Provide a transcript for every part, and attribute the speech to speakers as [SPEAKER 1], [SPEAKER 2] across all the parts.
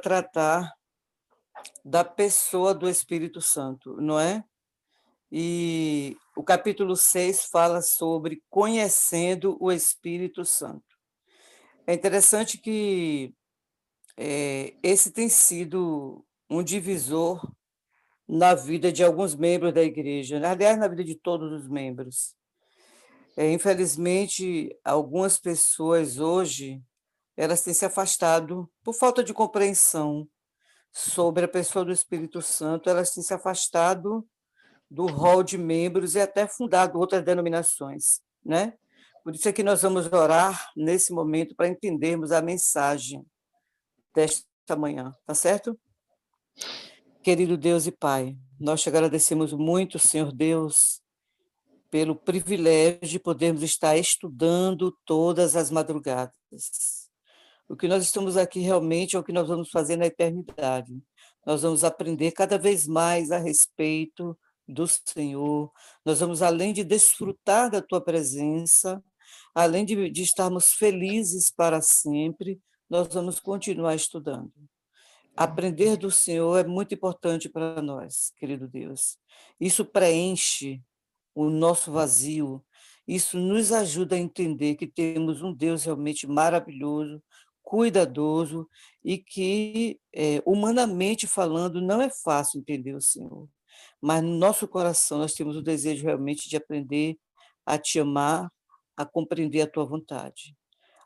[SPEAKER 1] tratar da pessoa do Espírito Santo, não é? E o capítulo 6 fala sobre conhecendo o Espírito Santo. É interessante que esse tem sido um divisor na vida de alguns membros da igreja, aliás, na vida de todos os membros. Infelizmente, algumas pessoas hoje, elas têm se afastado por falta de compreensão sobre a pessoa do Espírito Santo, elas têm se afastado do rol de membros e até fundado outras denominações, né? Por isso é que nós vamos orar nesse momento para entendermos a mensagem desta manhã, tá certo? Querido Deus e Pai, nós te agradecemos muito, Senhor Deus, pelo privilégio de podermos estar estudando todas as madrugadas. O que nós estamos aqui realmente é o que nós vamos fazer na eternidade. Nós vamos aprender cada vez mais a respeito do Senhor. Nós vamos, além de desfrutar da Tua presença, além de estarmos felizes para sempre, nós vamos continuar estudando. Aprender do Senhor é muito importante para nós, querido Deus. Isso preenche o nosso vazio, isso nos ajuda a entender que temos um Deus realmente maravilhoso, cuidadoso e que, humanamente falando, não é fácil entender o Senhor. Mas no nosso coração nós temos o desejo realmente de aprender a te amar, a compreender a tua vontade.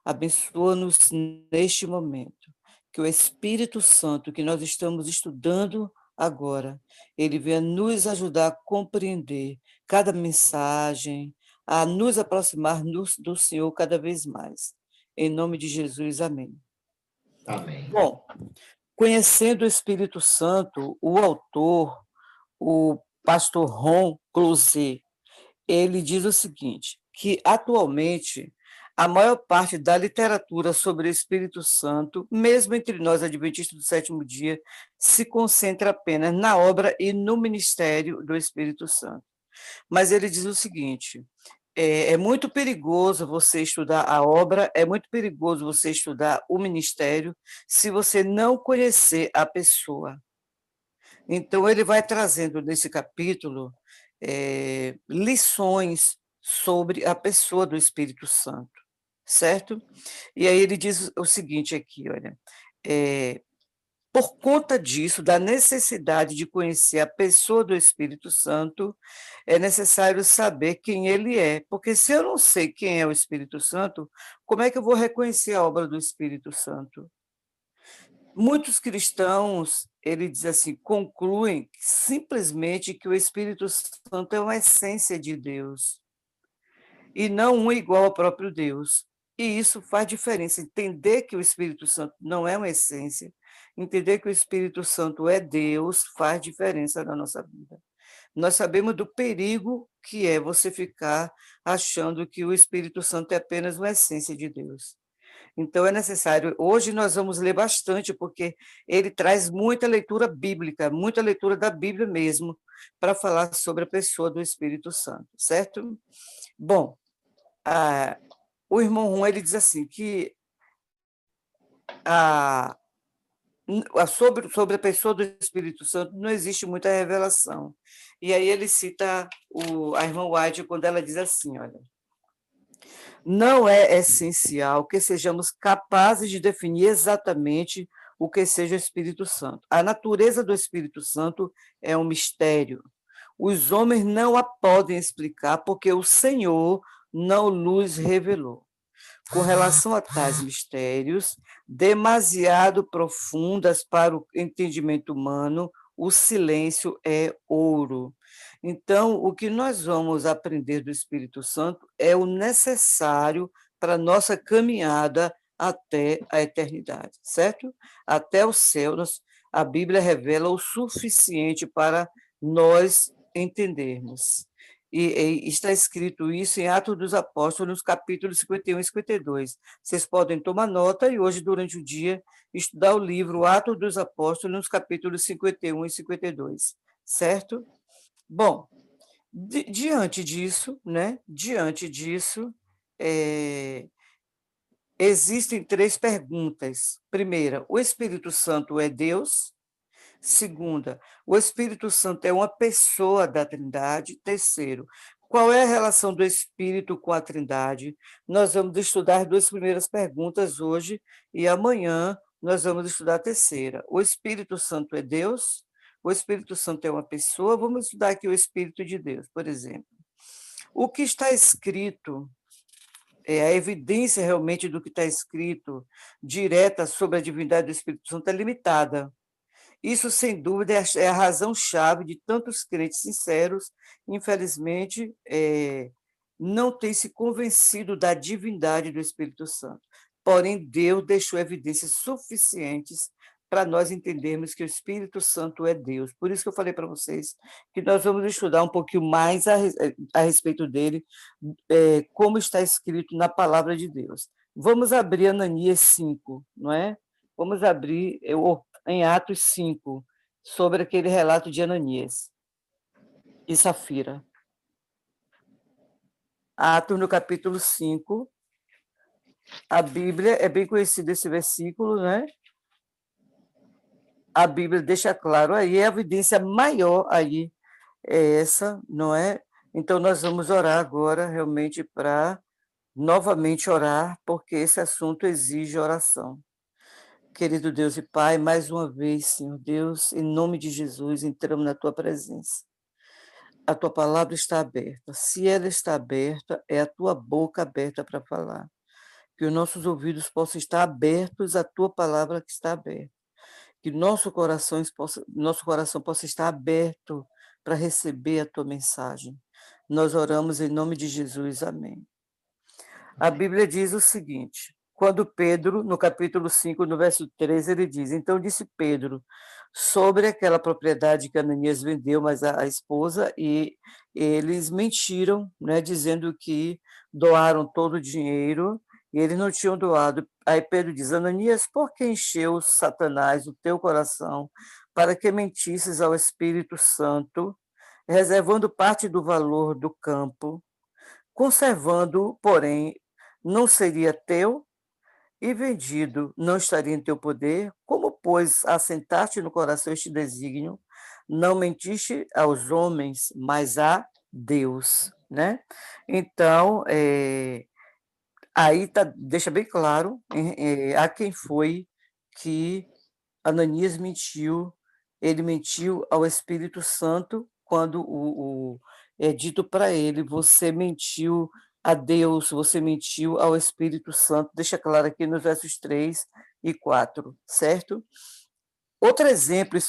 [SPEAKER 1] Abençoa-nos neste momento, que o Espírito Santo que nós estamos estudando agora, ele venha nos ajudar a compreender cada mensagem, a nos aproximar do Senhor cada vez mais. Em nome de Jesus, amém.
[SPEAKER 2] Amém.
[SPEAKER 1] Bom, conhecendo o Espírito Santo, o autor, o pastor Ron Closet, ele diz o seguinte, que atualmente a maior parte da literatura sobre o Espírito Santo, mesmo entre nós adventistas do sétimo dia, se concentra apenas na obra e no ministério do Espírito Santo. Mas ele diz o seguinte, é muito perigoso você estudar a obra, é muito perigoso você estudar o ministério, se você não conhecer a pessoa. Então, ele vai trazendo nesse capítulo lições sobre a pessoa do Espírito Santo, certo? E aí ele diz o seguinte aqui, olha, por conta disso, da necessidade de conhecer a pessoa do Espírito Santo, é necessário saber quem ele é, porque se eu não sei quem é o Espírito Santo, como é que eu vou reconhecer a obra do Espírito Santo? Muitos cristãos, ele diz assim, concluem simplesmente que o Espírito Santo é uma essência de Deus e não um igual ao próprio Deus. E isso faz diferença. Entender que o Espírito Santo não é uma essência, entender que o Espírito Santo é Deus, faz diferença na nossa vida. Nós sabemos do perigo que é você ficar achando que o Espírito Santo é apenas uma essência de Deus. Então é necessário. Hoje nós vamos ler bastante, porque ele traz muita leitura bíblica, muita leitura da Bíblia mesmo, para falar sobre a pessoa do Espírito Santo, certo? Bom, o irmão Ron, ele diz assim, que sobre a pessoa do Espírito Santo não existe muita revelação. E aí ele cita a irmã White, quando ela diz assim, olha, não é essencial que sejamos capazes de definir exatamente o que seja o Espírito Santo. A natureza do Espírito Santo é um mistério. Os homens não a podem explicar porque o Senhor não nos revelou. Com relação a tais mistérios, demasiado profundas para o entendimento humano, o silêncio é ouro. Então, o que nós vamos aprender do Espírito Santo é o necessário para a nossa caminhada até a eternidade, certo? Até o céu, a Bíblia revela o suficiente para nós entendermos. E está escrito isso em Atos dos Apóstolos, nos capítulos 51 e 52. Vocês podem tomar nota e hoje, durante o dia, estudar o livro Atos dos Apóstolos, nos capítulos 51 e 52, certo? Bom, diante disso, né? Diante disso, Existem 3 perguntas. Primeira, o Espírito Santo é Deus? Segunda, o Espírito Santo é uma pessoa da Trindade? Terceiro, qual é a relação do Espírito com a Trindade? Nós vamos estudar as 2 primeiras perguntas hoje e amanhã nós vamos estudar a terceira. O Espírito Santo é Deus? O Espírito Santo é uma pessoa? Vamos estudar aqui o Espírito de Deus, por exemplo. O que está escrito, a evidência realmente do que está escrito, direta sobre a divindade do Espírito Santo, é limitada. Isso, sem dúvida, é a razão-chave de tantos crentes sinceros, infelizmente, não têm se convencido da divindade do Espírito Santo. Porém, Deus deixou evidências suficientes para nós entendermos que o Espírito Santo é Deus. Por isso que eu falei para vocês que nós vamos estudar um pouquinho mais a respeito dele, como está escrito na palavra de Deus. Vamos abrir Ananias 5, não é? Vamos abrir em Atos 5, sobre aquele relato de Ananias e Safira. Atos, no capítulo 5, a Bíblia, é bem conhecido esse versículo, né? A Bíblia deixa claro aí, a evidência maior aí é essa, não é? Então, nós vamos orar agora, realmente, para novamente orar, porque esse assunto exige oração. Querido Deus e Pai, mais uma vez, Senhor Deus, em nome de Jesus, entramos na Tua presença. A Tua palavra está aberta. Se ela está aberta, é a Tua boca aberta para falar. Que os nossos ouvidos possam estar abertos à Tua palavra que está aberta. Que nosso coração possa estar aberto para receber a Tua mensagem. Nós oramos em nome de Jesus. Amém. A Bíblia diz o seguinte, quando Pedro, no capítulo 5, no verso 13, ele diz, então disse Pedro, sobre aquela propriedade que Ananias vendeu, mas a esposa, e eles mentiram, né, dizendo que doaram todo o dinheiro, e eles não tinham doado. Aí Pedro diz, Ananias, por que encheu Satanás o teu coração para que mentisses ao Espírito Santo, reservando parte do valor do campo, conservando, porém, não seria teu, e vendido não estaria em teu poder? Como, pois, assentaste no coração este desígnio, não mentiste aos homens, mas a Deus, né? Então, aí deixa bem claro a quem foi que Ananias mentiu. Ele mentiu ao Espírito Santo quando é dito para ele, você mentiu a Deus, você mentiu ao Espírito Santo. Deixa claro aqui nos versos 3 e 4, certo? Outro exemplo,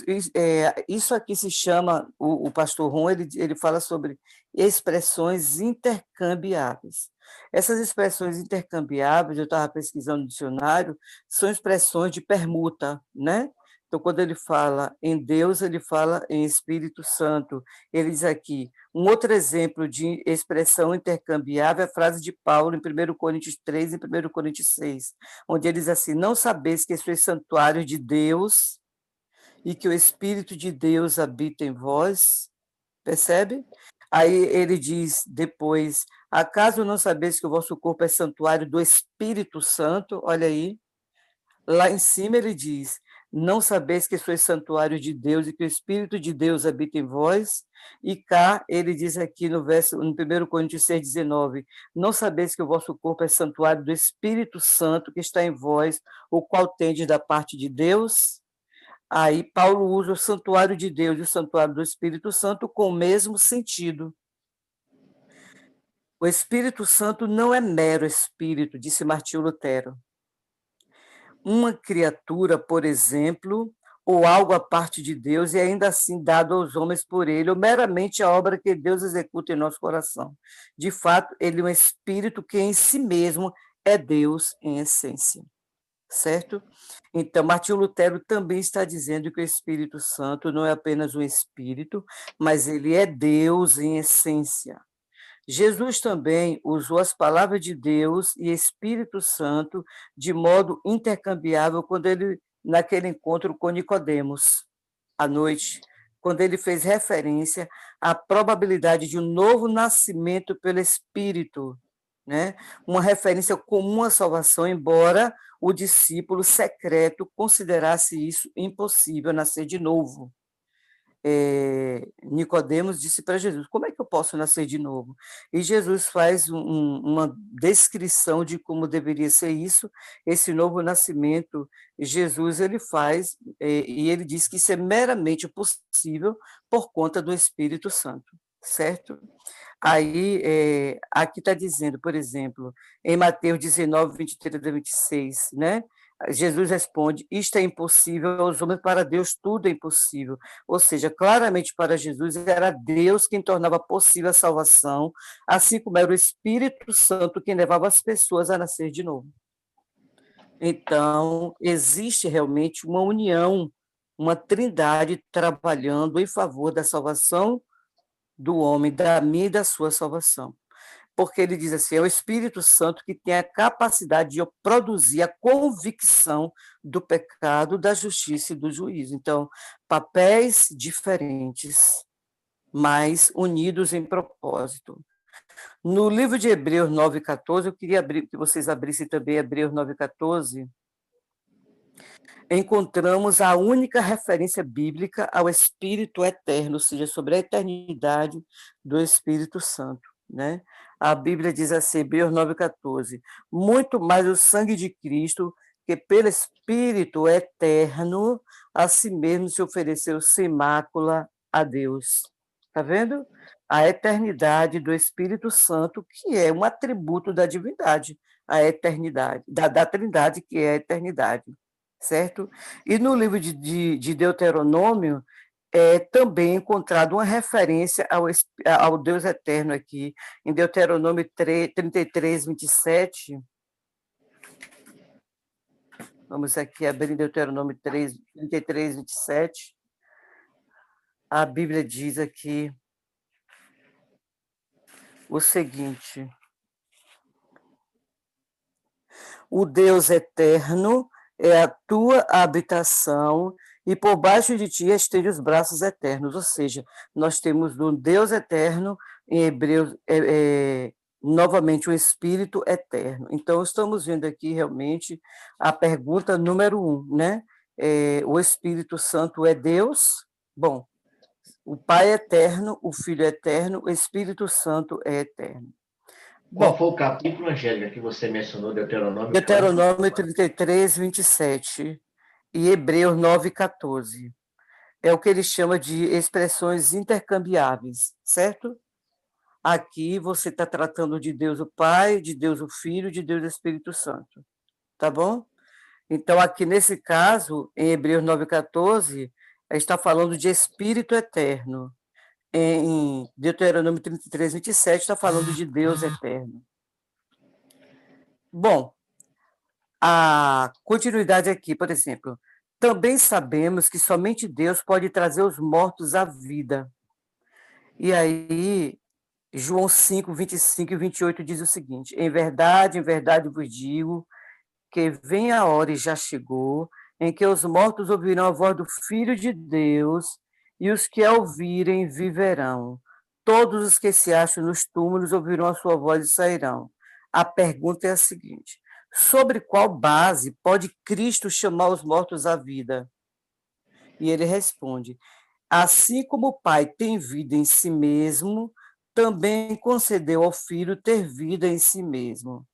[SPEAKER 1] isso aqui se chama, o pastor Ron, ele fala sobre expressões intercambiáveis. Essas expressões intercambiáveis, eu estava pesquisando no dicionário, são expressões de permuta, né? Então, quando ele fala em Deus, ele fala em Espírito Santo. Ele diz aqui, um outro exemplo de expressão intercambiável é a frase de Paulo em 1 Coríntios 3 e 1 Coríntios 6, onde ele diz assim, não sabeis que sois santuário de Deus e que o Espírito de Deus habita em vós, percebe? Aí ele diz depois, acaso não sabeis que o vosso corpo é santuário do Espírito Santo? Olha aí, lá em cima ele diz, não sabeis que sois santuário de Deus e que o Espírito de Deus habita em vós? E cá ele diz aqui no 1 Coríntios 6,19, não sabeis que o vosso corpo é santuário do Espírito Santo que está em vós, o qual tendes da parte de Deus? Aí Paulo usa o santuário de Deus e o santuário do Espírito Santo com o mesmo sentido. O Espírito Santo não é mero espírito, disse Martinho Lutero. Uma criatura, por exemplo, ou algo à parte de Deus e ainda assim dado aos homens por ele, ou meramente a obra que Deus executa em nosso coração. De fato, ele é um espírito que em si mesmo é Deus em essência. Certo? Então, Martinho Lutero também está dizendo que o Espírito Santo não é apenas um espírito, mas ele é Deus em essência. Jesus também usou as palavras de Deus e Espírito Santo de modo intercambiável quando ele, naquele encontro com Nicodemos, à noite, quando ele fez referência à probabilidade de um novo nascimento pelo Espírito, né? Uma referência comum à salvação, embora o discípulo secreto considerasse isso impossível, nascer de novo. Nicodemos disse para Jesus: como é que eu posso nascer de novo? E Jesus faz uma descrição de como deveria ser isso, esse novo nascimento. Jesus ele faz, e ele diz que isso é meramente possível por conta do Espírito Santo, certo? Aí, aqui está dizendo, por exemplo, em Mateus 19, 23 a 26, né? Jesus responde: isto é impossível aos homens, para Deus tudo é impossível. Ou seja, claramente para Jesus era Deus quem tornava possível a salvação, assim como era o Espírito Santo quem levava as pessoas a nascer de novo. Então, existe realmente uma união, uma trindade trabalhando em favor da salvação do homem, da minha e da sua salvação. Porque ele diz assim: é o Espírito Santo que tem a capacidade de produzir a convicção do pecado, da justiça e do juízo. Então, papéis diferentes, mas unidos em propósito. No livro de Hebreus 9,14, eu queria que vocês abrissem também Hebreus 9,14, encontramos a única referência bíblica ao Espírito eterno, ou seja, sobre a eternidade do Espírito Santo, né? A Bíblia diz assim, Hebreus 9,14: muito mais o sangue de Cristo, que pelo Espírito eterno a si mesmo se ofereceu sem mácula a Deus. Está vendo? A eternidade do Espírito Santo, que é um atributo da divindade, a eternidade, da Trindade, que é a eternidade, certo? E no livro de Deuteronômio é também encontrado uma referência ao Deus eterno aqui, em Deuteronômio 33, 27. Vamos aqui abrir Deuteronômio 3, 33, 27. A Bíblia diz aqui o seguinte: o Deus eterno é a tua habitação, e por baixo de ti estende os braços eternos. Ou seja, nós temos um Deus eterno, em Hebreus, novamente, o Espírito eterno. Então, estamos vendo aqui realmente a pergunta número 1, né? O Espírito Santo é Deus? Bom, o Pai é eterno, o Filho é eterno, o Espírito Santo é eterno.
[SPEAKER 2] Qual foi o capítulo, Angélica, que você mencionou, Deuteronômio?
[SPEAKER 1] Deuteronômio 33, 27 e Hebreus 9, 14. É o que ele chama de expressões intercambiáveis, certo? Aqui você está tratando de Deus o Pai, de Deus o Filho, de Deus o Espírito Santo, tá bom? Então, aqui nesse caso, em Hebreus 9, 14, está falando de Espírito Eterno. Em Deuteronômio 33, 27, está falando de Deus Eterno. Bom, a continuidade aqui, por exemplo, também sabemos que somente Deus pode trazer os mortos à vida. E aí, João 5, 25 e 28 diz o seguinte: em verdade vos digo que vem a hora e já chegou, em que os mortos ouvirão a voz do Filho de Deus, e os que a ouvirem viverão. Todos os que se acham nos túmulos ouvirão a sua voz e sairão. A pergunta é a seguinte: sobre qual base pode Cristo chamar os mortos à vida? E ele responde: assim como o Pai tem vida em si mesmo, também concedeu ao Filho ter vida em si mesmo.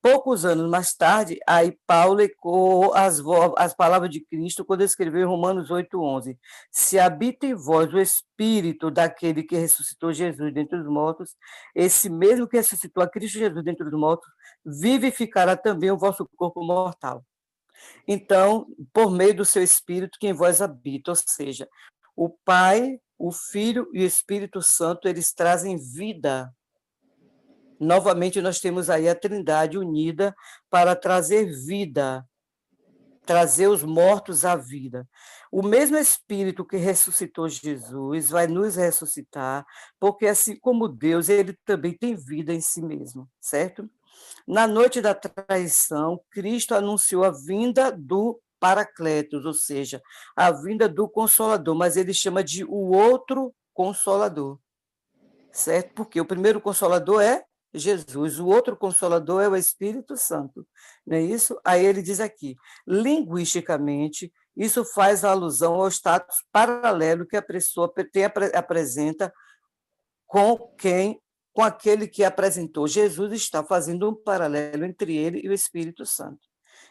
[SPEAKER 1] Poucos anos mais tarde, aí Paulo ecoou as palavras de Cristo quando escreveu em Romanos 8:11: se habita em vós o Espírito daquele que ressuscitou Jesus dentre os mortos, esse mesmo que ressuscitou a Cristo Jesus dentre os mortos, vivificará também o vosso corpo mortal. Então, por meio do seu Espírito que em vós habita, ou seja, o Pai, o Filho e o Espírito Santo, eles trazem vida. Novamente, nós temos aí a Trindade unida para trazer vida, trazer os mortos à vida. O mesmo Espírito que ressuscitou Jesus vai nos ressuscitar, porque assim como Deus, ele também tem vida em si mesmo, certo? Na noite da traição, Cristo anunciou a vinda do Paracletos, ou seja, a vinda do Consolador, mas ele chama de o outro Consolador, certo? Porque o primeiro Consolador é Jesus. O outro Consolador é o Espírito Santo, não é isso? Aí ele diz aqui, linguisticamente, isso faz alusão ao status paralelo que a pessoa apresenta com quem, com aquele que apresentou. Jesus está fazendo um paralelo entre ele e o Espírito Santo.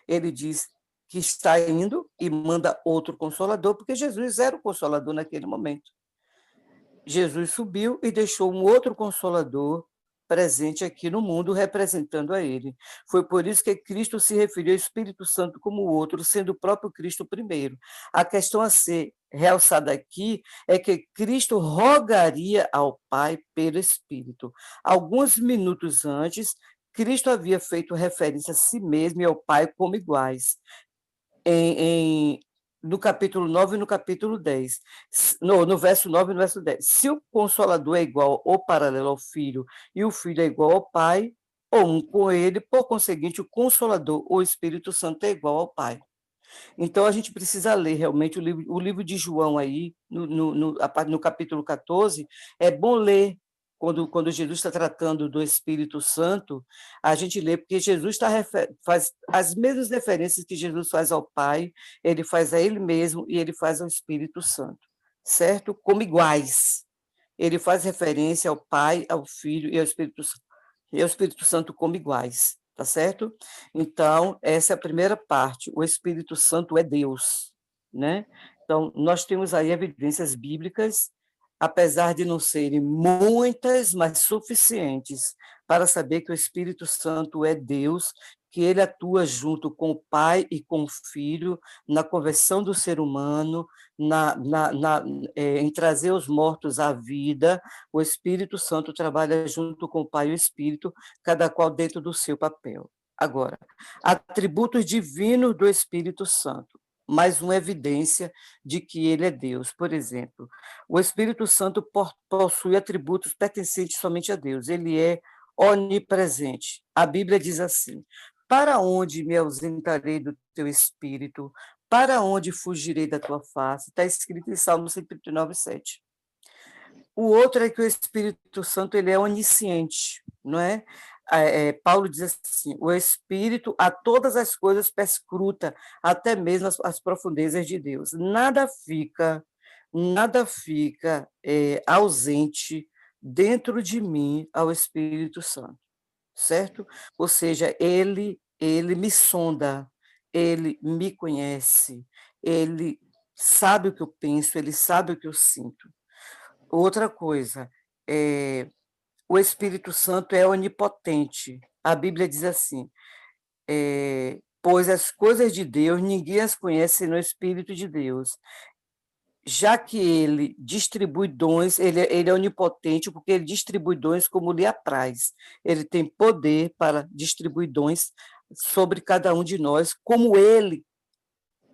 [SPEAKER 1] Ele diz que está indo e manda outro Consolador, porque Jesus era o Consolador naquele momento. Jesus subiu e deixou um outro Consolador presente aqui no mundo, representando a ele. Foi por isso que Cristo se referiu ao Espírito Santo como o outro, sendo o próprio Cristo o primeiro. A questão a ser realçada aqui é que Cristo rogaria ao Pai pelo Espírito. Alguns minutos antes, Cristo havia feito referência a si mesmo e ao Pai como iguais. No capítulo 9 e no capítulo 10. No verso 9 e no verso 10. Se o Consolador é igual ou paralelo ao Filho, e o Filho é igual ao Pai, ou um com ele, por conseguinte, o Consolador, ou Espírito Santo, é igual ao Pai. Então, a gente precisa ler realmente o livro de João aí, no capítulo 14, é bom ler, quando Jesus está tratando do Espírito Santo, a gente lê, porque Jesus faz as mesmas referências que Jesus faz ao Pai, ele faz a ele mesmo e ele faz ao Espírito Santo, certo? Como iguais. Ele faz referência ao Pai, ao Filho e ao Espírito Santo como iguais, tá certo? Então, essa é a primeira parte. O Espírito Santo é Deus, né? Então, nós temos aí evidências bíblicas, apesar de não serem muitas, mas suficientes para saber que o Espírito Santo é Deus, que ele atua junto com o Pai e com o Filho na conversão do ser humano, em trazer os mortos à vida. O Espírito Santo trabalha junto com o Pai e o Espírito, cada qual dentro do seu papel. Agora, atributos divinos do Espírito Santo, mais uma evidência de que ele é Deus. Por exemplo, o Espírito Santo possui atributos pertencentes somente a Deus. Ele é onipresente. A Bíblia diz assim: para onde me ausentarei do teu Espírito? Para onde fugirei da tua face? Está escrito em Salmo 139, 7. O outro é que o Espírito Santo ele é onisciente, não é? Paulo diz assim: o Espírito a todas as coisas perscruta, até mesmo as profundezas de Deus. Nada fica ausente dentro de mim ao Espírito Santo, certo? Ou seja, ele me sonda, ele me conhece, ele sabe o que eu penso, ele sabe o que eu sinto. Outra coisa, o Espírito Santo é onipotente. A Bíblia diz assim: pois as coisas de Deus ninguém as conhece no Espírito de Deus. Já que ele distribui dons, ele é onipotente porque ele distribui dons como lhe apraz. Ele tem poder para distribuir dons sobre cada um de nós, como ele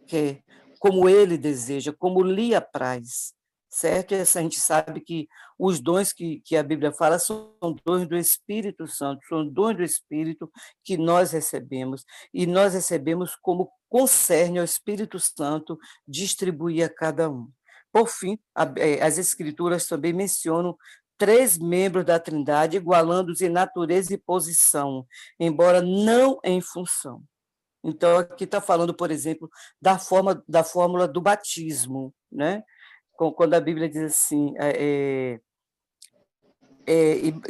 [SPEAKER 1] quer, como ele deseja, como lhe apraz, certo? E essa a gente sabe que os dons que a Bíblia fala são dons do Espírito Santo, são dons do Espírito que nós recebemos, e nós recebemos como concerne ao Espírito Santo distribuir a cada um. Por fim, as Escrituras também mencionam 3 membros da Trindade igualando-os em natureza e posição, embora não em função. Então, aqui está falando, por exemplo, da fórmula do batismo, né? Quando a Bíblia diz assim,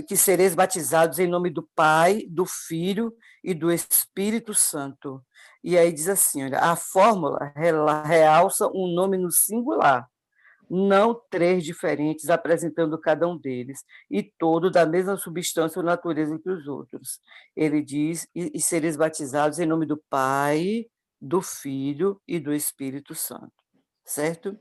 [SPEAKER 1] que sereis batizados em nome do Pai, do Filho e do Espírito Santo. E aí diz assim, olha, a fórmula realça um nome no singular, não 3 diferentes, apresentando cada um deles, e todo da mesma substância ou natureza que os outros. Ele diz, e sereis batizados em nome do Pai, do Filho e do Espírito Santo, certo?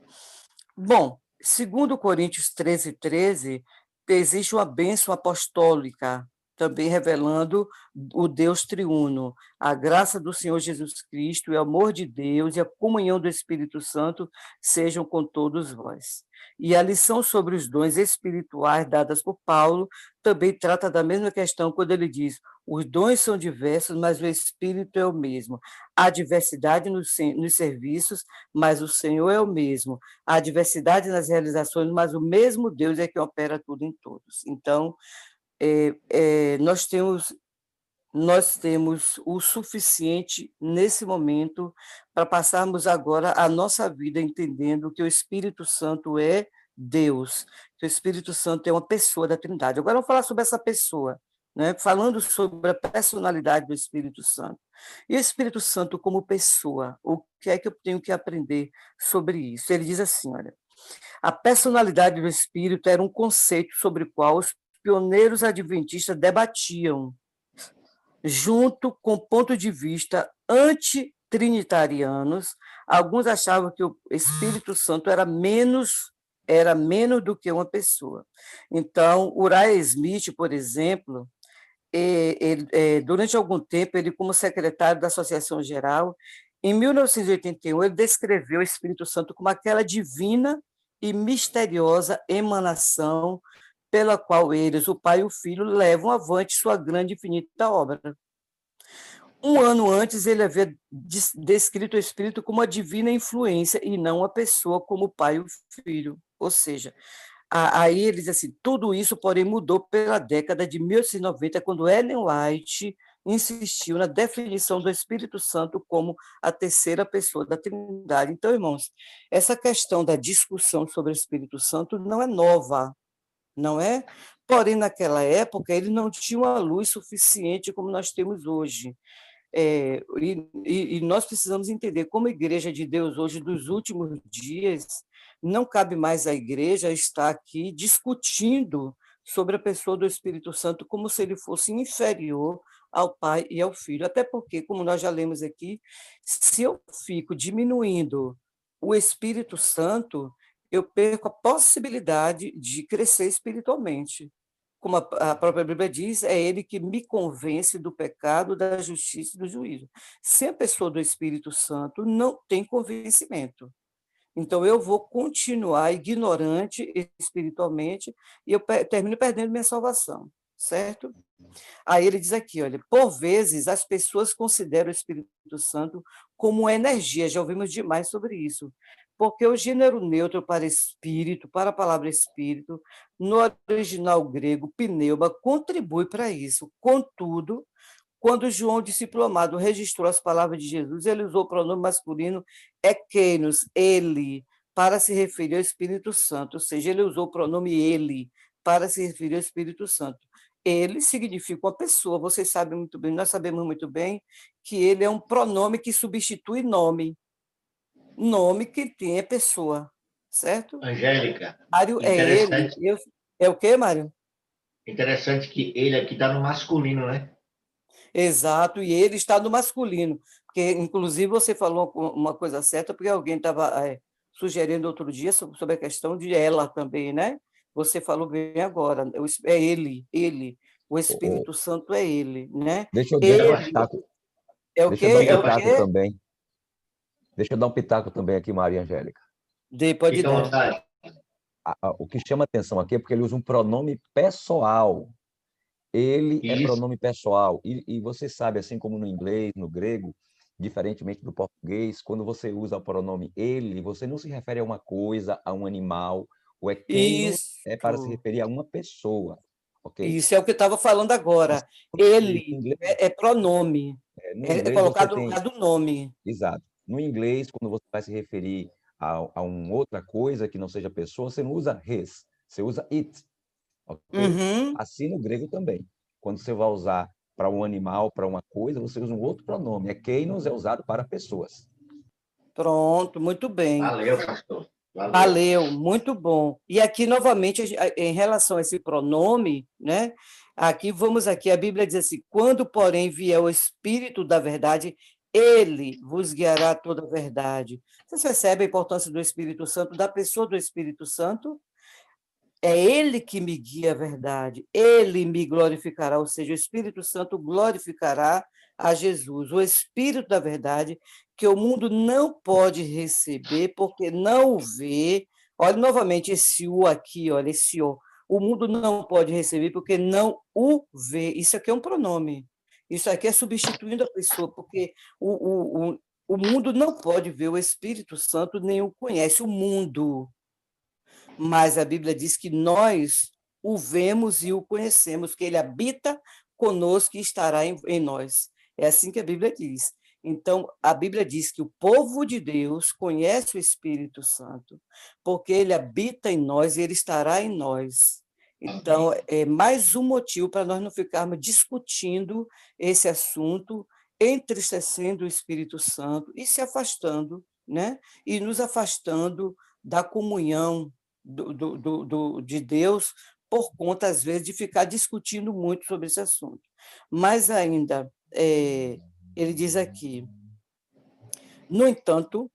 [SPEAKER 1] Bom, segundo Coríntios 13, 13, existe uma bênção apostólica, também revelando o Deus triuno, a graça do Senhor Jesus Cristo, o amor de Deus e a comunhão do Espírito Santo sejam com todos vós. E a lição sobre os dons espirituais dadas por Paulo também trata da mesma questão quando ele diz: os dons são diversos, mas o Espírito é o mesmo. Há diversidade nos serviços, mas o Senhor é o mesmo. Há diversidade nas realizações, mas o mesmo Deus é que opera tudo em todos. Então, nós temos o suficiente nesse momento para passarmos agora a nossa vida entendendo que o Espírito Santo é Deus, que o Espírito Santo é uma pessoa da Trindade. Agora vamos falar sobre essa pessoa, né? Falando sobre a personalidade do Espírito Santo. E o Espírito Santo como pessoa, o que é que eu tenho que aprender sobre isso? Ele diz assim, olha, a personalidade do Espírito era um conceito sobre o qual os pioneiros adventistas debatiam junto com ponto de vista antitrinitarianos. Alguns achavam que o Espírito Santo era menos do que uma pessoa. Então, Uriah Smith, por exemplo, durante algum tempo, ele, como secretário da Associação Geral, em 1981, ele descreveu o Espírito Santo como aquela divina e misteriosa emanação pela qual eles, o Pai e o Filho, levam avante sua grande e infinita obra. Um ano antes, ele havia descrito o Espírito como uma divina influência e não a pessoa como o Pai e o Filho. Ou seja, aí ele diz assim, tudo isso, porém, mudou pela década de 1890, quando Ellen White insistiu na definição do Espírito Santo como a terceira pessoa da Trindade. Então, irmãos, essa questão da discussão sobre o Espírito Santo não é nova, não é? Porém, naquela época, ele não tinha uma luz suficiente como nós temos hoje. E nós precisamos entender, como Igreja de Deus hoje, dos últimos dias, não cabe mais à Igreja estar aqui discutindo sobre a pessoa do Espírito Santo como se ele fosse inferior ao Pai e ao Filho. Até porque, como nós já lemos aqui, se eu fico diminuindo o Espírito Santo, eu perco a possibilidade de crescer espiritualmente. Como a própria Bíblia diz, é ele que me convence do pecado, da justiça e do juízo. Se a pessoa do Espírito Santo não tem convencimento, então eu vou continuar ignorante espiritualmente e eu termino perdendo minha salvação, certo? Aí ele diz aqui, olha, por vezes as pessoas consideram o Espírito Santo como energia, já ouvimos demais sobre isso, porque o gênero neutro para espírito, para a palavra espírito, no original grego, pneuma, contribui para isso. Contudo, quando João, discípulo amado, registrou as palavras de Jesus, ele usou o pronome masculino ekeinos, ele, para se referir ao Espírito Santo, ou seja, ele usou o pronome ele para se referir ao Espírito Santo. Ele significa uma pessoa, vocês sabem muito bem, nós sabemos muito bem que ele é um pronome que substitui nome. Nome que tem é pessoa, certo?
[SPEAKER 2] Angélica,
[SPEAKER 1] Mário é ele.
[SPEAKER 2] interessante,
[SPEAKER 1] É o quê, Mário?
[SPEAKER 2] interessante que ele aqui está no masculino, né?
[SPEAKER 1] Exato, e ele está no masculino, porque, inclusive, você falou uma coisa certa, porque alguém estava sugerindo outro dia sobre a questão de ela também, né? Você falou bem agora, é ele, o
[SPEAKER 3] Ô,
[SPEAKER 1] Espírito Santo é ele, né?
[SPEAKER 3] deixa eu dar um
[SPEAKER 1] Ele
[SPEAKER 3] pitaco,
[SPEAKER 1] é o
[SPEAKER 3] deixa eu dar
[SPEAKER 1] quê?
[SPEAKER 3] um
[SPEAKER 1] É o
[SPEAKER 3] pitaco
[SPEAKER 1] quê?
[SPEAKER 3] também. Deixa eu dar um pitaco também aqui, Maria Angélica.
[SPEAKER 1] Pode
[SPEAKER 2] Fica à
[SPEAKER 1] dar.
[SPEAKER 2] vontade.
[SPEAKER 3] O que chama atenção aqui é porque ele usa um pronome pessoal. Ele é
[SPEAKER 2] Isso.
[SPEAKER 3] pronome pessoal. E você sabe, assim como no inglês, no grego, diferentemente do português, quando você usa o pronome ele, você não se refere a uma coisa, a um animal. O ekeinos é para se
[SPEAKER 1] Isso,
[SPEAKER 3] referir a uma pessoa, ok?
[SPEAKER 1] isso é o que eu estava falando
[SPEAKER 3] Mas
[SPEAKER 1] agora.
[SPEAKER 3] no
[SPEAKER 1] Ele
[SPEAKER 3] inglês,
[SPEAKER 1] é pronome,
[SPEAKER 3] no
[SPEAKER 1] é
[SPEAKER 3] inglês você
[SPEAKER 1] colocado no
[SPEAKER 3] tem.
[SPEAKER 1] lugar do nome.
[SPEAKER 3] Exato. No inglês, quando você vai se referir a uma outra coisa que não seja pessoa, você não usa his, você usa it, ok?
[SPEAKER 1] Uhum.
[SPEAKER 3] Assim no grego também. Quando você vai usar para um animal, para uma coisa, você usa um outro pronome. Keinos é usado para pessoas.
[SPEAKER 1] Pronto, muito bem.
[SPEAKER 2] Valeu, pastor. Valeu.
[SPEAKER 1] Valeu, muito bom. E aqui, novamente, em relação a esse pronome, né? Aqui, vamos aqui, a Bíblia diz assim, quando, porém, vier o Espírito da verdade, ele vos guiará a toda a verdade. Vocês percebem a importância do Espírito Santo, da pessoa do Espírito Santo? É ele que me guia a verdade, ele me glorificará, ou seja, o Espírito Santo glorificará a Jesus, o Espírito da verdade, que o mundo não pode receber, porque não o vê. Olha novamente esse o aqui, olha, esse o mundo não pode receber, porque não o vê. Isso aqui é um pronome. Isso aqui é substituindo a pessoa, porque o mundo não pode ver o Espírito Santo, nem o conhece, o mundo, mas a Bíblia diz que nós o vemos e o conhecemos, que ele habita conosco e estará em nós. É assim que a Bíblia diz. Então, a Bíblia diz que o povo de Deus conhece o Espírito Santo, porque ele habita em nós e ele estará em nós. Então, é mais um motivo para nós não ficarmos discutindo esse assunto, entristecendo o Espírito Santo e se afastando, né? E nos afastando da comunhão de Deus por conta, às vezes, de ficar discutindo muito sobre esse assunto. Mas ainda, ele diz aqui, no entanto,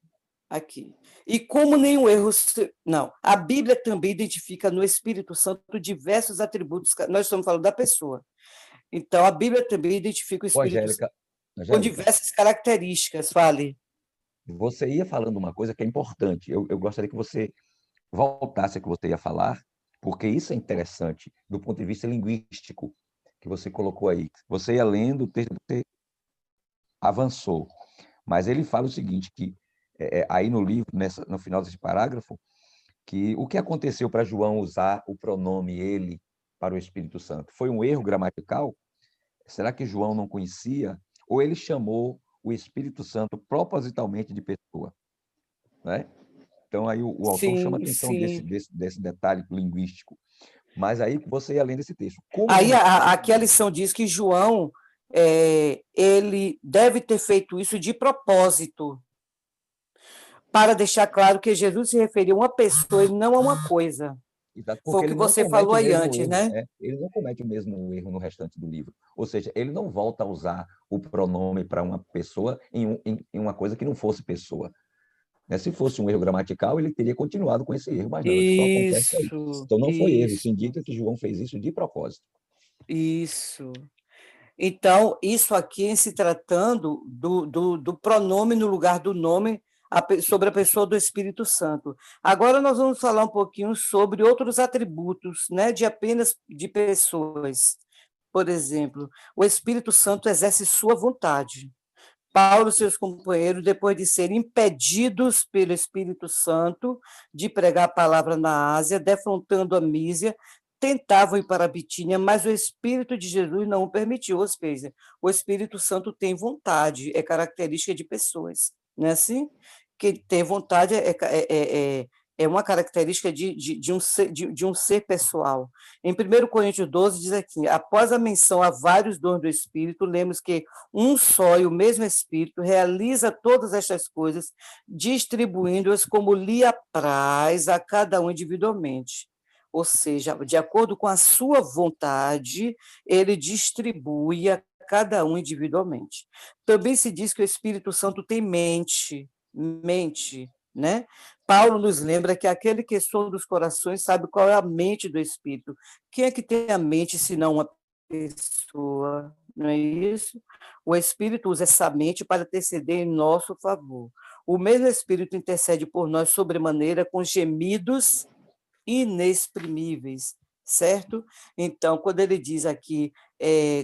[SPEAKER 1] aqui, e como nenhum erro... Não, a Bíblia também identifica no Espírito Santo diversos atributos, nós estamos falando da pessoa, então a Bíblia também identifica o
[SPEAKER 3] Ô,
[SPEAKER 1] Espírito Santo com
[SPEAKER 3] Angélica,
[SPEAKER 1] diversas características, fale.
[SPEAKER 3] você ia falando uma coisa que é importante. Eu gostaria que você voltasse ao que você ia falar, porque isso é interessante do ponto de vista linguístico que você colocou aí. Você ia lendo, o texto você avançou, mas ele fala o seguinte, que aí no livro, no final desse parágrafo, que o que aconteceu para João usar o pronome ele para o Espírito Santo? Foi um erro gramatical? Será que João não conhecia? Ou ele chamou o Espírito Santo propositalmente de pessoa? Né? Então, aí o autor chama
[SPEAKER 1] Sim,
[SPEAKER 3] atenção
[SPEAKER 1] sim.
[SPEAKER 3] desse detalhe linguístico. Mas aí você ia além desse texto. Como
[SPEAKER 1] Aí
[SPEAKER 3] não...
[SPEAKER 1] aqui a lição diz que João, ele deve ter feito isso de propósito, para deixar claro que Jesus se referia a uma pessoa e não a uma coisa. Foi
[SPEAKER 3] Porque
[SPEAKER 1] o que
[SPEAKER 3] ele não
[SPEAKER 1] você
[SPEAKER 3] comete
[SPEAKER 1] falou
[SPEAKER 3] o
[SPEAKER 1] aí
[SPEAKER 3] mesmo
[SPEAKER 1] antes,
[SPEAKER 3] erro,
[SPEAKER 1] né?
[SPEAKER 3] ele não comete o mesmo erro no restante do livro. Ou seja, ele não volta a usar o pronome para uma pessoa em uma coisa que não fosse pessoa. Né? Se fosse um erro gramatical, ele teria continuado com esse erro, mas não, ele só acontece aí.
[SPEAKER 1] Isso,
[SPEAKER 3] Então não foi erro, isso
[SPEAKER 1] isso,
[SPEAKER 3] indica que João fez isso de propósito.
[SPEAKER 1] isso. Então, isso aqui em se tratando do pronome no lugar do nome sobre a pessoa do Espírito Santo. Agora nós vamos falar um pouquinho sobre outros atributos, né, de apenas de pessoas. Por exemplo, o Espírito Santo exerce sua vontade. Paulo e seus companheiros, depois de serem impedidos pelo Espírito Santo de pregar a palavra na Ásia, defrontando a Mísia, tentavam ir para a Bitínia, mas o Espírito de Jesus não o permitiu. Ou seja, o Espírito Santo tem vontade, é característica de pessoas, não é assim? Que ter vontade é uma característica de um ser pessoal. Em 1 Coríntios 12 diz aqui, após a menção a vários dons do Espírito, lemos que um só e o mesmo Espírito realiza todas estas coisas, distribuindo-as como lhe apraz a cada um individualmente. Ou seja, de acordo com a sua vontade, ele distribui a cada um individualmente. Também se diz que o Espírito Santo tem mente, né? Paulo nos lembra que aquele que sonda os corações sabe qual é a mente do Espírito. Quem é que tem a mente senão uma pessoa? Não é isso? O Espírito usa essa mente para interceder em nosso favor. O mesmo Espírito intercede por nós sobremaneira com gemidos inexprimíveis, certo? Então, quando ele diz aqui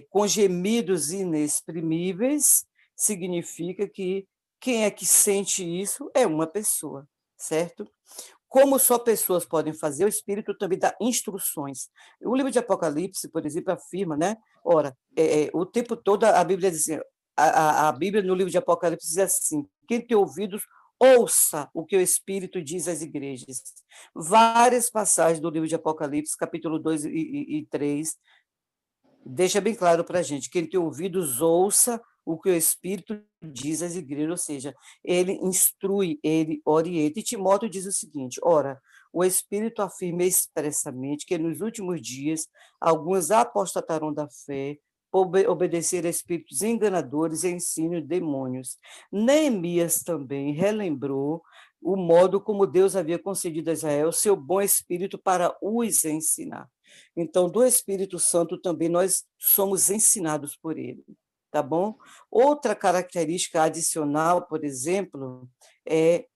[SPEAKER 1] com gemidos inexprimíveis, significa que quem é que sente isso é uma pessoa, certo? Como só pessoas podem fazer, o Espírito também dá instruções. O livro de Apocalipse, por exemplo, afirma, né? Ora, o tempo todo a Bíblia diz assim, a Bíblia no livro de Apocalipse diz assim, quem tem ouvidos, ouça o que o Espírito diz às igrejas. Várias passagens do livro de Apocalipse, capítulo 2 e 3, deixa bem claro para a gente, quem tem ouvidos, ouça o que o Espírito diz às igrejas, ou seja, ele instrui, ele orienta. E Timóteo diz o seguinte, ora, o Espírito afirma expressamente que nos últimos dias alguns apostatarão da fé, por obedecer a espíritos enganadores e ensino de demônios. Neemias também relembrou o modo como Deus havia concedido a Israel seu bom espírito para os ensinar. Então, do Espírito Santo também nós somos ensinados por ele, tá bom? Outra característica adicional, por exemplo, é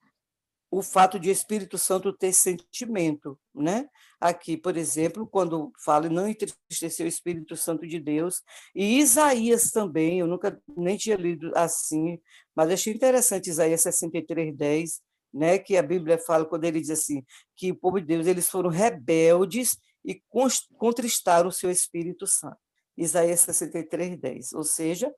[SPEAKER 1] o fato de o Espírito Santo ter sentimento, né? Aqui, por exemplo, quando fala não entristecer o Espírito Santo de Deus, e Isaías também, eu nunca nem tinha lido assim, mas achei interessante Isaías 63:10, né? Que a Bíblia fala quando ele diz assim, que o povo de Deus, eles foram rebeldes e contristaram o seu Espírito Santo. Isaías 63:10, ou seja,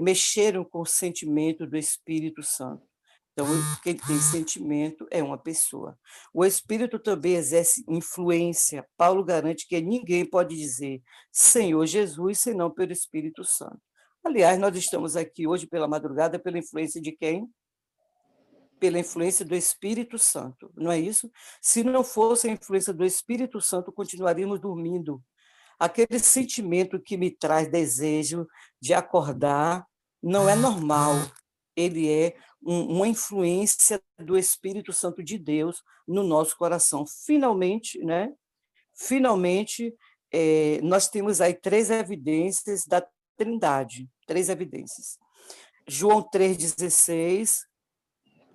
[SPEAKER 1] mexeram com o sentimento do Espírito Santo. Então, quem tem sentimento é uma pessoa. O Espírito também exerce influência. Paulo garante que ninguém pode dizer Senhor Jesus senão pelo Espírito Santo. Aliás, nós estamos aqui hoje pela madrugada pela influência de quem? Pela influência do Espírito Santo, não é isso? Se não fosse a influência do Espírito Santo, continuaríamos dormindo. Aquele sentimento que me traz desejo de acordar não é normal. Ele é uma influência do Espírito Santo de Deus no nosso coração. Finalmente, né? Finalmente, nós temos aí 3 evidências da Trindade, 3 evidências. João 3,16,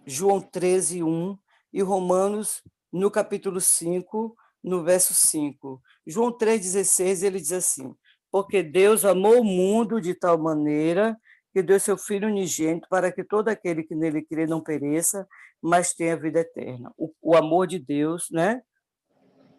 [SPEAKER 1] João 13:1 e Romanos, no capítulo 5, no verso 5. João 3,16, ele diz assim: porque Deus amou o mundo de tal maneira que deu seu Filho unigênito para que todo aquele que nele crê não pereça, mas tenha vida eterna. O amor de Deus, né?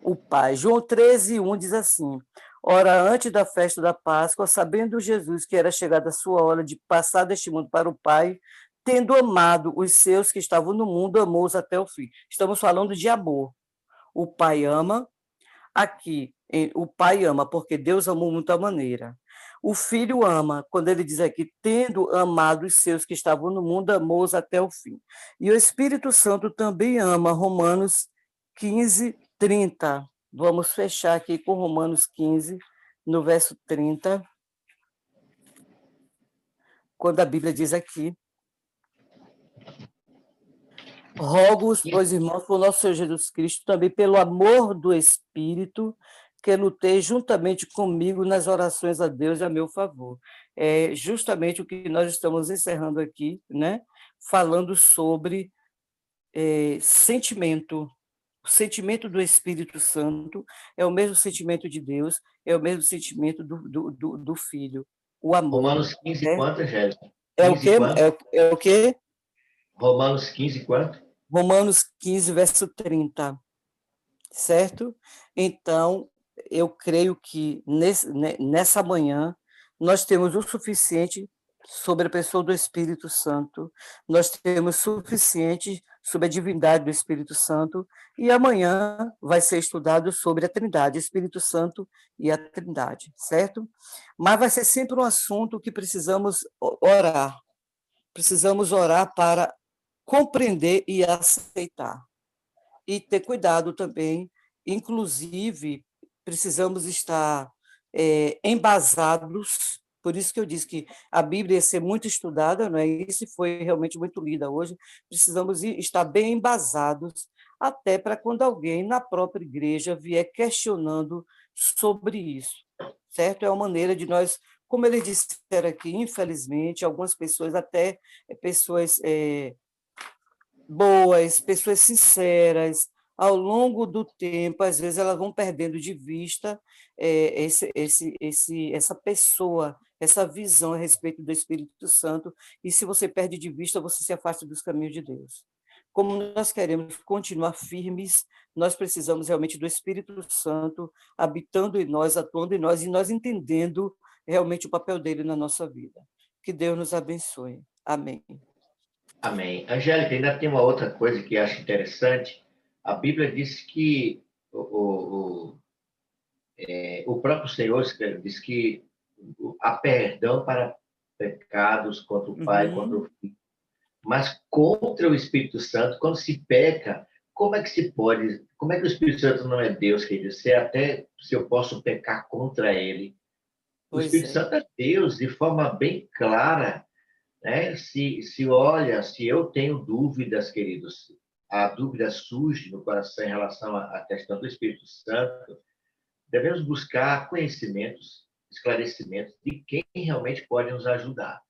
[SPEAKER 1] O Pai. João 13:1 diz assim: ora, antes da festa da Páscoa, sabendo Jesus que era chegada a sua hora de passar deste mundo para o Pai, tendo amado os seus que estavam no mundo, amou-os até o fim. Estamos falando de amor. O Pai ama, aqui, o Pai ama, porque Deus amou muito a maneira. O Filho ama, quando ele diz aqui, tendo amado os seus que estavam no mundo, amou-os até o fim. E o Espírito Santo também ama, Romanos 15:30. Vamos fechar aqui com Romanos 15, no verso 30, quando a Bíblia diz aqui: rogo-os, pois, irmãos, por nosso Senhor Jesus Cristo, também pelo amor do Espírito, que lutei juntamente comigo nas orações a Deus a meu favor. É justamente o que nós estamos encerrando aqui, né? Falando sobre sentimento. O sentimento do Espírito Santo é o mesmo sentimento de Deus, é o mesmo sentimento do Filho, o amor.
[SPEAKER 2] Romanos 15,
[SPEAKER 1] Né?
[SPEAKER 2] quanto, Angélica?
[SPEAKER 1] É o
[SPEAKER 2] 15,
[SPEAKER 1] quê?
[SPEAKER 2] quanto?
[SPEAKER 1] É o quê?
[SPEAKER 2] Romanos 15, quanto?
[SPEAKER 1] Romanos 15, verso 30. Certo? Então, eu creio que nessa manhã nós temos o suficiente sobre a pessoa do Espírito Santo, nós temos suficiente sobre a divindade do Espírito Santo, e amanhã vai ser estudado sobre a Trindade, Espírito Santo e a Trindade, certo? Mas vai ser sempre um assunto que precisamos orar para compreender e aceitar. E ter cuidado também, inclusive, precisamos estar embasados, por isso que eu disse que a Bíblia ia ser muito estudada, não é isso? E foi realmente muito lida hoje, precisamos estar bem embasados, até para quando alguém na própria igreja vier questionando sobre isso, certo? É uma maneira de nós, como eles disseram aqui, infelizmente, algumas pessoas, até pessoas boas, pessoas sinceras, ao longo do tempo, às vezes elas vão perdendo de vista essa pessoa, essa visão a respeito do Espírito Santo, e se você perde de vista, você se afasta dos caminhos de Deus. Como nós queremos continuar firmes, nós precisamos realmente do Espírito Santo habitando em nós, atuando em nós, e nós entendendo realmente o papel dele na nossa vida. Que Deus nos abençoe. Amém.
[SPEAKER 2] Amém. Angélica, ainda tem uma outra coisa que eu acho interessante. A Bíblia diz que o próprio Senhor diz que há perdão para pecados contra o Pai, contra o Filho. Mas contra o Espírito Santo, quando se peca, como é que se pode? Como é que o Espírito Santo não é Deus, quer dizer, até se eu posso pecar contra ele? O Espírito Santo é Deus de forma bem clara, né? Se eu tenho dúvidas, queridos, a dúvida surge no coração em relação à questão do Espírito Santo, devemos buscar conhecimentos, esclarecimentos de quem realmente pode nos ajudar.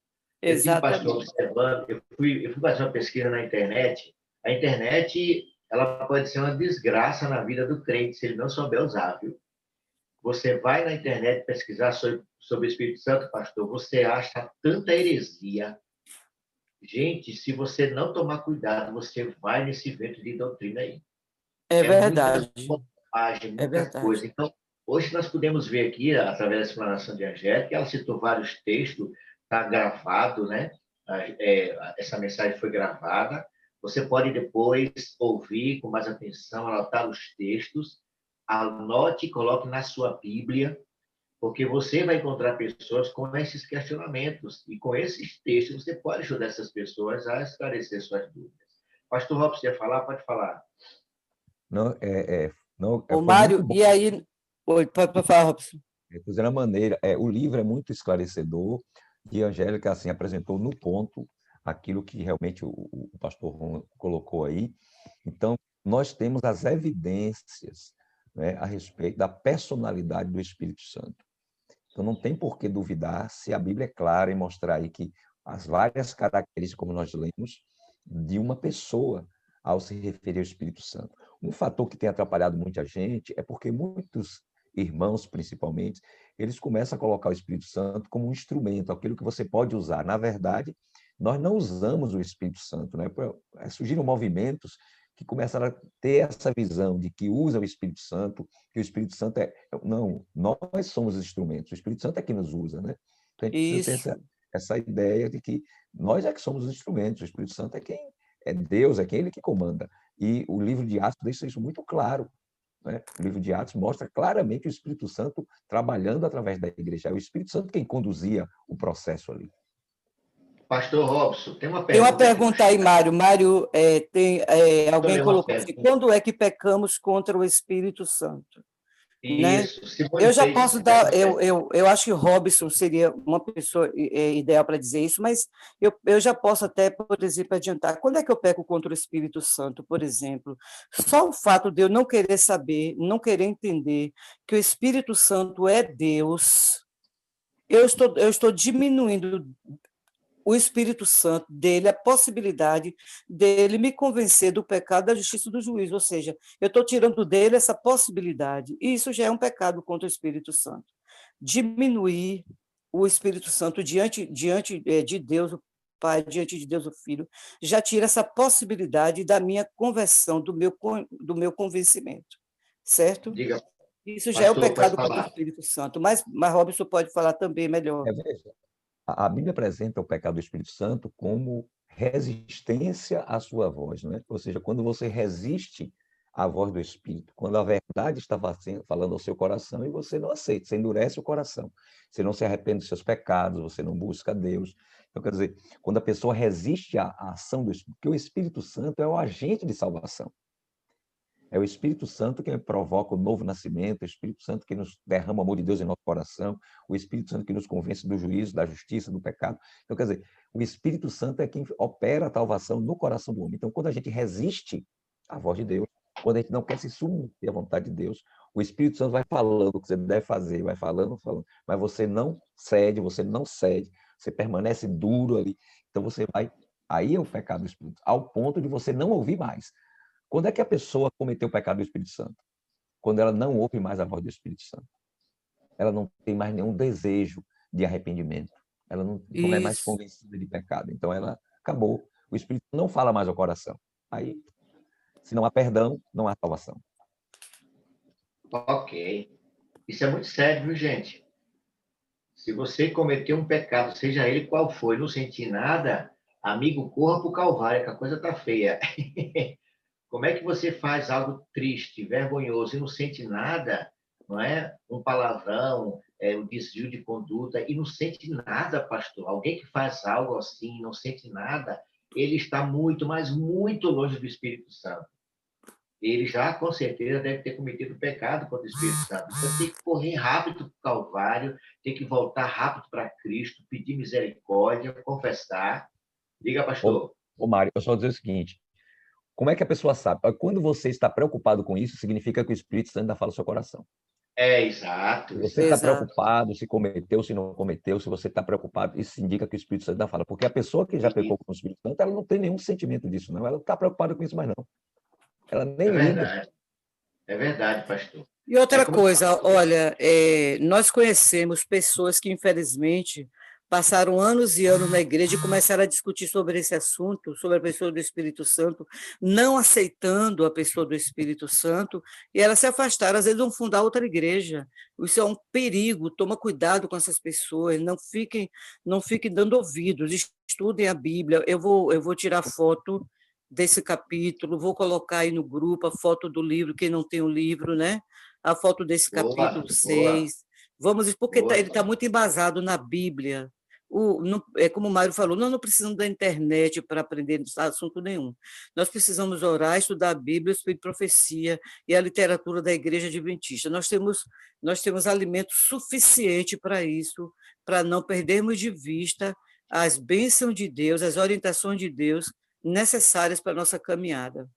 [SPEAKER 2] Eu tive, pastor,
[SPEAKER 1] Exatamente.
[SPEAKER 2] observando, eu fui fazer uma pesquisa na internet. A internet, ela pode ser uma desgraça na vida do crente, se ele não souber usar, viu? Você vai na internet pesquisar sobre o Espírito Santo, pastor, você acha tanta heresia. Gente, se você não tomar cuidado, você vai nesse vento de doutrina aí.
[SPEAKER 1] É
[SPEAKER 2] É muita
[SPEAKER 1] verdade.
[SPEAKER 2] bobagem,
[SPEAKER 1] É
[SPEAKER 2] muita
[SPEAKER 1] verdade.
[SPEAKER 2] coisa. Então, Hoje nós podemos ver aqui, através da explanação de Angélica, que ela citou vários textos, está gravado, né? Essa mensagem foi gravada. Você pode depois ouvir com mais atenção, anotar os textos, anote e coloque na sua Bíblia, porque você vai encontrar pessoas com esses questionamentos, e com esses textos você pode ajudar essas pessoas a esclarecer suas dúvidas. Pastor Robson, você ia falar? Pode falar.
[SPEAKER 3] Não, não,
[SPEAKER 1] Ô,
[SPEAKER 3] foi muito
[SPEAKER 1] Mário,
[SPEAKER 3] bom.
[SPEAKER 1] e aí... Oi, pode falar, Robson.
[SPEAKER 3] Fazendo a maneira, o livro é muito esclarecedor e a Angélica assim apresentou no ponto aquilo que realmente o pastor Ron colocou aí. Então, nós temos as evidências, né, a respeito da personalidade do Espírito Santo. Então, não tem por que duvidar se a Bíblia é clara em mostrar aí que as várias características, como nós lemos, de uma pessoa ao se referir ao Espírito Santo. Um fator que tem atrapalhado muita gente é porque muitos irmãos, principalmente, eles começam a colocar o Espírito Santo como um instrumento, aquilo que você pode usar. Na verdade, nós não usamos o Espírito Santo, né? Surgiram movimentos que começaram a ter essa visão de que usa o Espírito Santo, que o Espírito Santo não, nós somos os instrumentos, o Espírito Santo é que nos usa, né? Então, a gente precisa ter
[SPEAKER 1] Isso.
[SPEAKER 3] essa ideia de que nós é que somos os instrumentos, o Espírito Santo é quem é Deus, é quem ele que comanda. E o livro de Atos deixa isso muito claro, né? O livro de Atos mostra claramente o Espírito Santo trabalhando através da igreja. É o Espírito Santo quem conduzia o processo ali.
[SPEAKER 2] Pastor Robson, tem uma
[SPEAKER 1] Tem uma
[SPEAKER 2] pergunta aqui.
[SPEAKER 1] pergunta aí, Mário. Mário, alguém colocou assim,
[SPEAKER 2] Pergunta.
[SPEAKER 1] quando é que pecamos contra o Espírito Santo? Né?
[SPEAKER 2] Isso, Simone
[SPEAKER 1] Eu já
[SPEAKER 2] Page
[SPEAKER 1] posso
[SPEAKER 2] fizeram
[SPEAKER 1] dar,
[SPEAKER 2] uma pergunta.
[SPEAKER 1] eu acho que Robson seria uma pessoa ideal para dizer isso, mas eu já posso até, por exemplo, adiantar. Quando é que eu peco contra o Espírito Santo, por exemplo? Só o fato de eu não querer saber, não querer entender que o Espírito Santo é Deus, eu estou diminuindo o Espírito Santo dele, a possibilidade dele me convencer do pecado, da justiça e do juízo, ou seja, eu estou tirando dele essa possibilidade, e isso já é um pecado contra o Espírito Santo. Diminuir o Espírito Santo diante de Deus, o Pai, diante de Deus, o Filho, já tira essa possibilidade da minha conversão, do meu convencimento, certo?
[SPEAKER 2] Diga,
[SPEAKER 1] Isso já é o
[SPEAKER 2] pastor, pode
[SPEAKER 1] pecado contra o
[SPEAKER 2] falar.
[SPEAKER 1] Espírito Santo, mas Robson pode falar também melhor.
[SPEAKER 3] Veja, a Bíblia apresenta o pecado do Espírito Santo como resistência à sua voz, né? Ou seja, quando você resiste à voz do Espírito, quando a verdade está falando ao seu coração e você não aceita, você endurece o coração, você não se arrepende dos seus pecados, você não busca Deus. Então, quer dizer, quando a pessoa resiste à ação do Espírito, porque o Espírito Santo é o agente de salvação. É o Espírito Santo que provoca o novo nascimento, o Espírito Santo que nos derrama o amor de Deus em nosso coração, o Espírito Santo que nos convence do juízo, da justiça, do pecado. Então, quer dizer, o Espírito Santo é quem opera a salvação no coração do homem. Então, quando a gente resiste à voz de Deus, quando a gente não quer se submeter à vontade de Deus, o Espírito Santo vai falando o que você deve fazer, vai falando, mas você não cede, você permanece duro ali. Então, você vai... Aí é o pecado do Espírito, ao ponto de você não ouvir mais. Quando é que a pessoa cometeu o pecado do Espírito Santo? Quando ela não ouve mais a voz do Espírito Santo. Ela não tem mais nenhum desejo de arrependimento. Ela não é mais
[SPEAKER 1] Isso.
[SPEAKER 3] convencida de pecado. Então, ela acabou. O Espírito não fala mais ao coração. Aí, se não há perdão, não há salvação.
[SPEAKER 2] Ok. Isso é muito sério, viu, gente? Se você cometeu um pecado, seja ele qual for, e não sentir nada, amigo, corra para o Calvário, que a coisa está feia. Como é que você faz algo triste, vergonhoso e não sente nada, não é? Um palavrão, um desvio de conduta e não sente nada, pastor. Alguém que faz algo assim e não sente nada, ele está muito, mas muito longe do Espírito Santo. Ele já, com certeza, deve ter cometido pecado contra o Espírito Santo. Então, tem que correr rápido para o Calvário, tem que voltar rápido para Cristo, pedir misericórdia, confessar. Diga, pastor.
[SPEAKER 3] Ô Mário, eu só vou dizer o seguinte, como é que a pessoa sabe? Quando você está preocupado com isso, significa que o Espírito Santo ainda fala no seu coração.
[SPEAKER 2] Exato,
[SPEAKER 3] Se você está
[SPEAKER 2] exato.
[SPEAKER 3] preocupado, se cometeu, se não cometeu, se você está preocupado, isso indica que o Espírito Santo ainda fala. Porque a pessoa que já pecou com o Espírito Santo, ela não tem nenhum sentimento disso, não. Ela não está preocupada com isso mais, não. Ela nem liga.
[SPEAKER 2] É verdade, pastor.
[SPEAKER 1] E outra coisa, olha, nós conhecemos pessoas que, infelizmente, passaram anos e anos na igreja e começaram a discutir sobre esse assunto, sobre a pessoa do Espírito Santo, não aceitando a pessoa do Espírito Santo, e elas se afastaram, às vezes vão fundar outra igreja. Isso é um perigo, toma cuidado com essas pessoas, não fiquem dando ouvidos, estudem a Bíblia. Eu vou tirar foto desse capítulo, vou colocar aí no grupo a foto do livro, quem não tem o livro, né? A foto desse
[SPEAKER 2] Boa,
[SPEAKER 1] capítulo
[SPEAKER 2] boa,
[SPEAKER 1] 6. Vamos, porque
[SPEAKER 2] boa.
[SPEAKER 1] ele está muito embasado na Bíblia. É como o Mário falou, nós não precisamos da internet para aprender assunto nenhum. Nós precisamos orar, estudar a Bíblia, o Espírito de Profecia e a literatura da Igreja Adventista. Nós temos alimento suficiente para isso, para não perdermos de vista as bênçãos de Deus, as orientações de Deus necessárias para a nossa caminhada.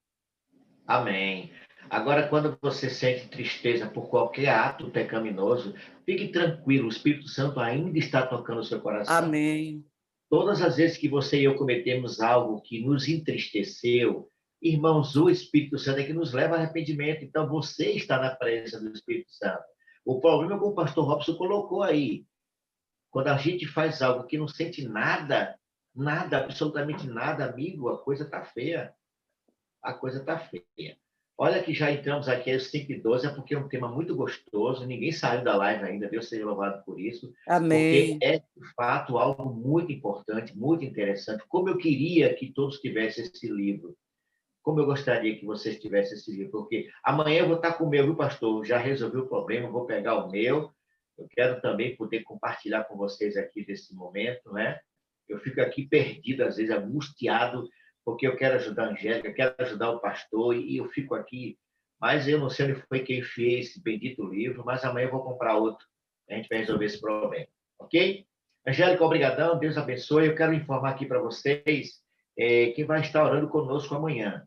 [SPEAKER 2] Amém. Agora, quando você sente tristeza por qualquer ato pecaminoso, fique tranquilo, o Espírito Santo ainda está tocando o seu coração.
[SPEAKER 1] Amém.
[SPEAKER 2] Todas as vezes que você e eu cometemos algo que nos entristeceu, irmãos, o Espírito Santo é que nos leva a arrependimento. Então, você está na presença do Espírito Santo. O problema é como o pastor Robson colocou aí. Quando a gente faz algo que não sente nada, nada, absolutamente nada, amigo, a coisa está feia. A coisa está feia. Olha que já entramos aqui às 5h12, é porque é um tema muito gostoso, ninguém saiu da live ainda, Deus seja louvado por isso, porque
[SPEAKER 1] Amém.
[SPEAKER 2] é, de fato, algo muito importante, muito interessante. Como eu queria que todos tivessem esse livro, como eu gostaria que vocês tivessem esse livro, porque amanhã eu vou estar com o meu, viu, pastor? Já resolvi o problema, vou pegar o meu, eu quero também poder compartilhar com vocês aqui desse momento, né? Eu fico aqui perdido, às vezes, angustiado, porque eu quero ajudar a Angélica, eu quero ajudar o pastor, e eu fico aqui, mas eu não sei onde foi quem fez esse bendito livro, mas amanhã eu vou comprar outro, a gente vai resolver esse problema, ok? Angélica, obrigadão, Deus abençoe. Eu quero informar aqui para vocês quem vai estar orando conosco amanhã.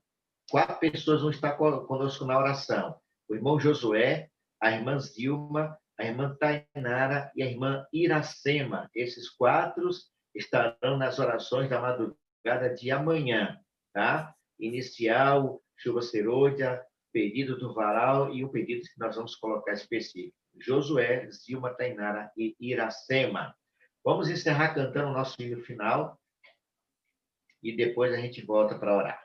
[SPEAKER 2] 4 pessoas vão estar conosco na oração. O irmão Josué, a irmã Zilma, a irmã Tainara e a irmã Iracema. Esses 4 estarão nas orações da madrugada de amanhã, tá? Inicial, chuva serôdia, pedido do varal e o pedido que nós vamos colocar específico. Josué, Zilma, Tainara e Iracema. Vamos encerrar cantando o nosso hino final e depois a gente volta para orar.